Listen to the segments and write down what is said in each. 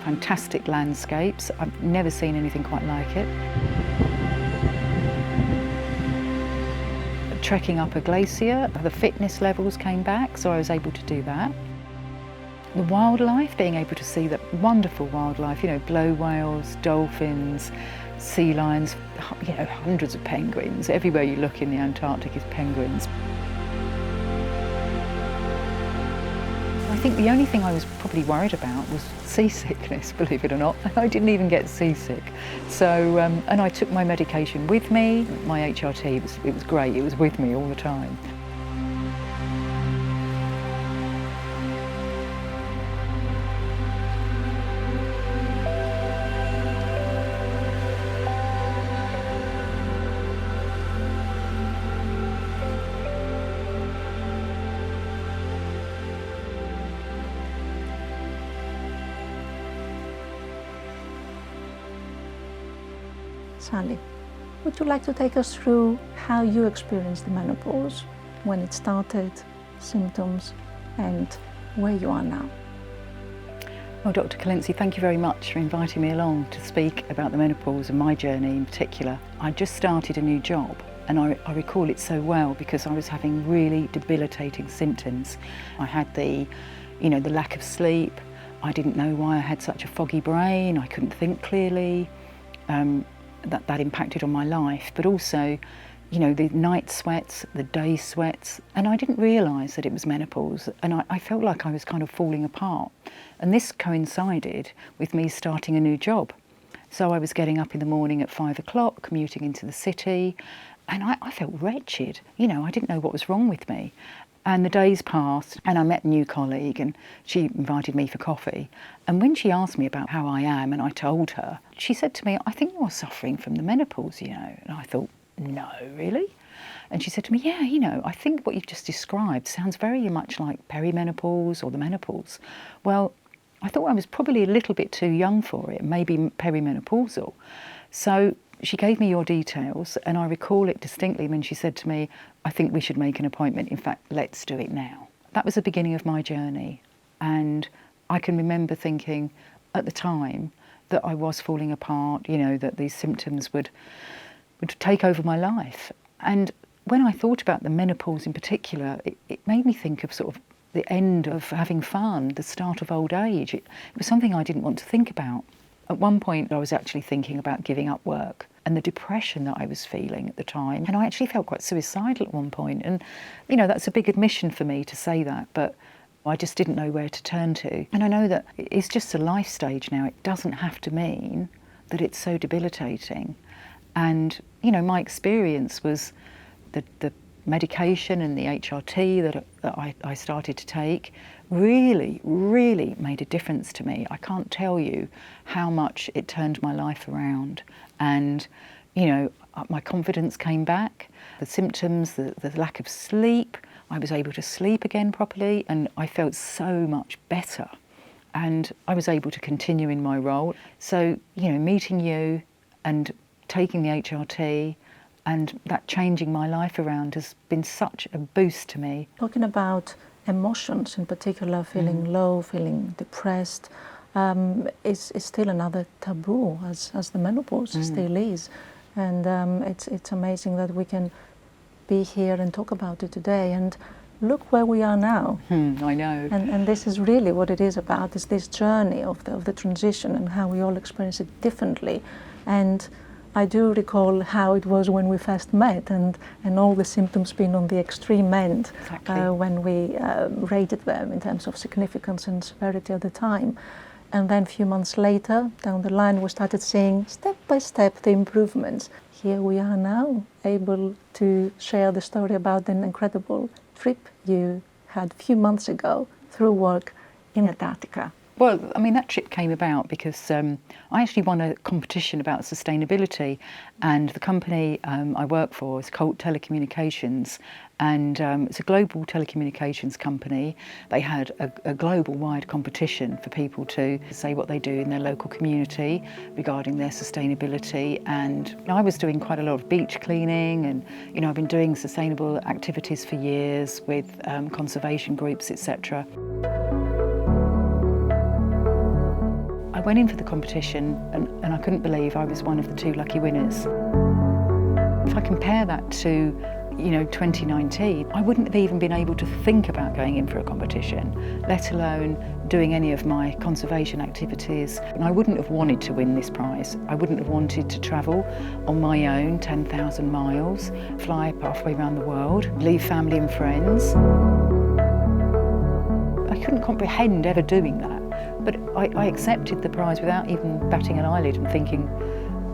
fantastic landscapes. I've never seen anything quite like it. Trekking up a glacier, the fitness levels came back, so I was able to do that. The wildlife, being able to see that wonderful wildlife, blow whales, dolphins, sea lions, hundreds of penguins. Everywhere you look in the Antarctic is penguins. I think the only thing I was probably worried about was seasickness, believe it or not. I didn't even get seasick. So, and I took my medication with me. My HRT, it was great, it was with me all the time. Sally, would you like to take us through how you experienced the menopause, when it started, symptoms, and where you are now? Well, Dr. Kalentzi, thank you very much for inviting me along to speak about the menopause and my journey in particular. I just started a new job, and I recall it so well because I was having really debilitating symptoms. I had the lack of sleep. I didn't know why I had such a foggy brain. I couldn't think clearly. That impacted on my life, but also, the night sweats, the day sweats, and I didn't realise that it was menopause, and I felt like I was kind of falling apart. And this coincided with me starting a new job. So I was getting up in the morning at 5 o'clock, commuting into the city, and I felt wretched. I didn't know what was wrong with me. And the days passed, and I met a new colleague, and she invited me for coffee. And when she asked me about how I am, and I told her, she said to me, "I think you're suffering from the menopause, And I thought, no, really? And she said to me, yeah, I think what you've just described sounds very much like perimenopause or the menopause. Well, I thought I was probably a little bit too young for it, maybe perimenopausal. So she gave me your details, and I recall it distinctly when she said to me, "I think we should make an appointment. In fact, let's do it now." That was the beginning of my journey. And I can remember thinking at the time that I was falling apart, that these symptoms would take over my life. And when I thought about the menopause in particular, it made me think of sort of the end of having fun, the start of old age. It was something I didn't want to think about. At one point, I was actually thinking about giving up work, and the depression that I was feeling at the time. And I actually felt quite suicidal at one point. And, that's a big admission for me to say that, but I just didn't know where to turn to. And I know that it's just a life stage now. It doesn't have to mean that it's so debilitating. And, my experience was the medication and the HRT that I started to take really, really made a difference to me. I can't tell you how much it turned my life around. And, my confidence came back, the symptoms, the lack of sleep, I was able to sleep again properly, and I felt so much better. And I was able to continue in my role. So, meeting you and taking the HRT and that changing my life around has been such a boost to me. Talking about emotions in particular, feeling low, feeling depressed, is still another taboo as the menopause still is. And it's amazing that we can be here and talk about it today. And look where we are now. I know. And this is really what it is about, is this journey of the transition and how we all experience it differently. And I do recall how it was when we first met, and all the symptoms being on the extreme end. Exactly. When we rated them in terms of significance and severity at the time. And then a few months later, down the line, we started seeing step by step the improvements. Here we are now, able to share the story about an incredible trip you had a few months ago through work in Antarctica. Well, that trip came about because I actually won a competition about sustainability, and the company I work for is Colt Telecommunications, and it's a global telecommunications company. They had a global-wide competition for people to say what they do in their local community regarding their sustainability, and I was doing quite a lot of beach cleaning, and I've been doing sustainable activities for years with conservation groups, etc. I went in for the competition and I couldn't believe I was one of the 2 lucky winners. If I compare that to 2019, I wouldn't have even been able to think about going in for a competition, let alone doing any of my conservation activities. And I wouldn't have wanted to win this prize. I wouldn't have wanted to travel on my own 10,000 miles, fly halfway around the world, leave family and friends. I couldn't comprehend ever doing that, but I accepted the prize without even batting an eyelid and thinking,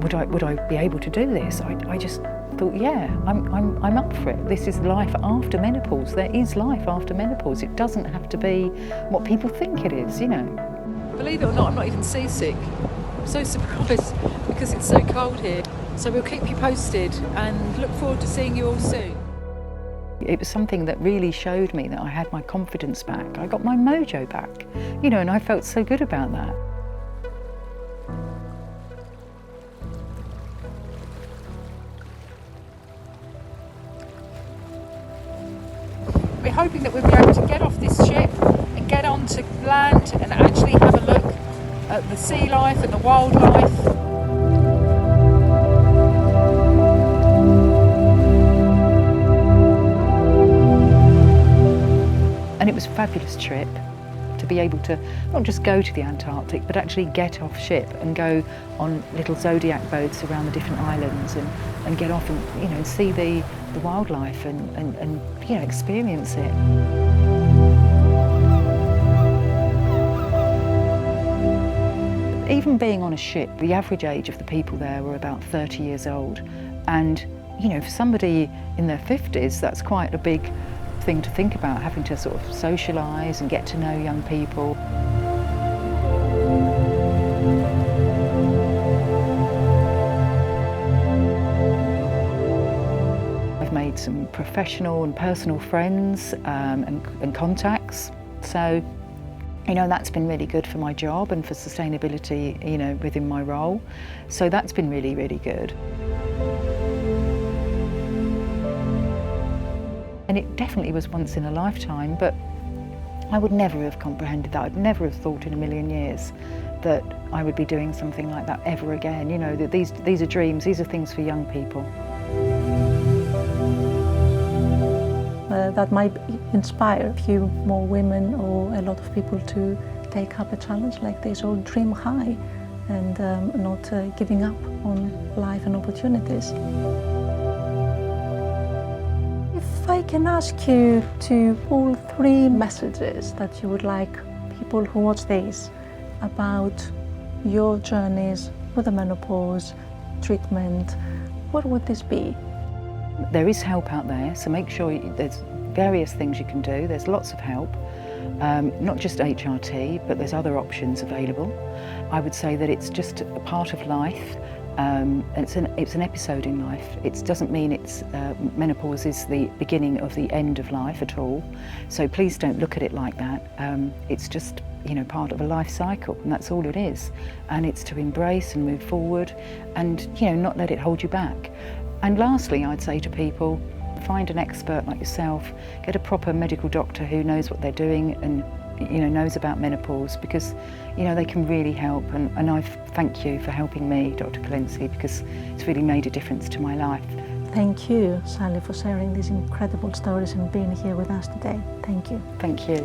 would I be able to do this? I just thought, yeah, I'm up for it. This is life after menopause. There is life after menopause. It doesn't have to be what people think it is, Believe it or not, I'm not even seasick. I'm so surprised because it's so cold here. So we'll keep you posted and look forward to seeing you all soon. It was something that really showed me that I had my confidence back. I got my mojo back, and I felt so good about that. We're hoping that we'll be able to get off this ship and get onto land and actually have a look at the sea life and the wildlife. And it was a fabulous trip to be able to not just go to the Antarctic, but actually get off ship and go on little zodiac boats around the different islands and get off and see the wildlife and experience it. Even being on a ship, the average age of the people there were about 30 years old, and for somebody in their 50s, that's quite a big thing to think about, having to sort of socialise and get to know young people. I've made some professional and personal friends and contacts, so that's been really good for my job and for sustainability within my role, so that's been really, really good. And it definitely was once in a lifetime, but I would never have comprehended that. I'd never have thought in a million years that I would be doing something like that ever again. That these are dreams, these are things for young people. That might inspire a few more women or a lot of people to take up a challenge like this or dream high and not giving up on life and opportunities. If I can ask you to pull 3 messages that you would like people who watch this about your journeys with the menopause, treatment, what would this be? There is help out there, so make sure there's various things you can do. There's lots of help, not just HRT, but there's other options available. I would say that it's just a part of life. It's an episode in life. It doesn't mean menopause is the beginning of the end of life at all. So please don't look at it like that. It's just part of a life cycle, and that's all it is. And it's to embrace and move forward, and not let it hold you back. And lastly, I'd say to people, find an expert like yourself, get a proper medical doctor who knows what they're doing and knows about menopause, because they can really help, and I thank you for helping me, Dr. Kalentzi, because it's really made a difference to my life. Thank you, Sally, for sharing these incredible stories and being here with us today. Thank you. Thank you.